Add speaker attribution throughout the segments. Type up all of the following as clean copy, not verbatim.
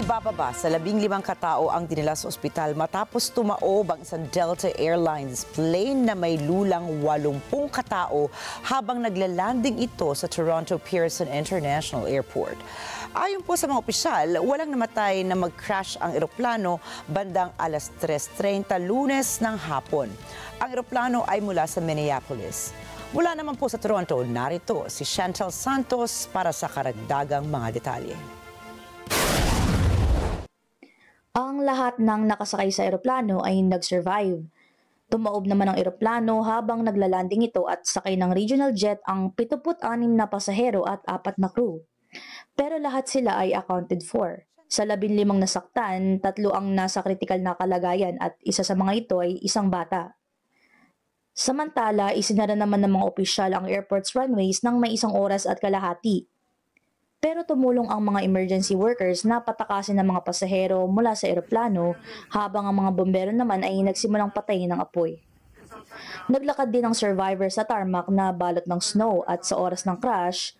Speaker 1: Ibababa sa 15 katao ang dinala sa ospital matapos tumaob ang isang Delta Airlines plane na may lulang 80 katao habang naglalanding ito sa Toronto Pearson International Airport. Ayon po sa mga opisyal, walang namatay na mag-crash ang eroplano bandang alas 3:30 Lunes ng hapon. Ang eroplano ay mula sa Minneapolis. Mula naman po sa Toronto, narito si Chantel Santos para sa karagdagang mga detalye.
Speaker 2: Ang lahat ng nakasakay sa eroplano ay nag-survive. Tumaob naman ang eroplano habang naglalanding ito at sakay ng regional jet ang 76 na pasahero at 4 na crew. Pero lahat sila ay accounted for. Sa 15 nasaktan, 3 ang nasa kritikal na kalagayan at isa sa mga ito ay isang bata. Samantala, isinara naman ng mga opisyal ang airport's runways ng may 1 oras at kalahati. Pero tumulong ang mga emergency workers na patakasin ng mga pasahero mula sa eroplano habang ang mga bombero naman ay nagsimulang patayin ng apoy. Naglakad din ang survivor sa tarmac na balot ng snow at sa oras ng crash,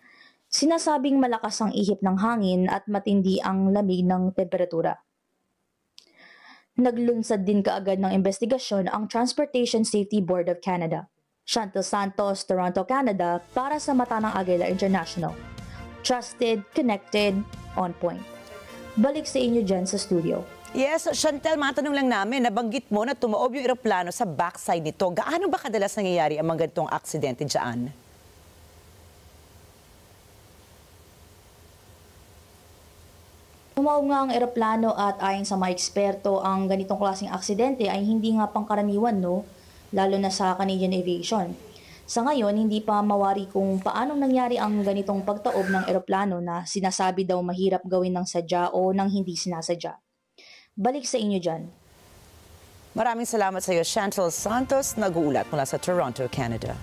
Speaker 2: sinasabing malakas ang ihip ng hangin at matindi ang lamig ng temperatura. Naglunsad din kaagad ng investigasyon ang Transportation Safety Board of Canada. Chantel Santos, Toronto, Canada, para sa Mata ng Agila International. Trusted, connected, on point. Balik sa inyo dyan sa studio.
Speaker 1: Yes, Chantel, matanong lang namin, nabanggit mo na tumaob yung eroplano sa backside nito. Gaano ba kadalas nangyayari ang mga ganitong aksidente dyan?
Speaker 2: Tumaob nga ang eroplano at ayon sa mga eksperto, ang ganitong klaseng aksidente ay hindi nga pangkaraniwan, no? Lalo na sa Canadian Aviation. Sa ngayon, hindi pa mawari kung paano nangyari ang ganitong pagtaob ng eroplano na sinasabi daw mahirap gawin ng sadya o ng hindi sinasadya. Balik sa inyo dyan.
Speaker 1: Maraming salamat sa iyo, Chantel Santos, nag-uulat mula sa Toronto, Canada.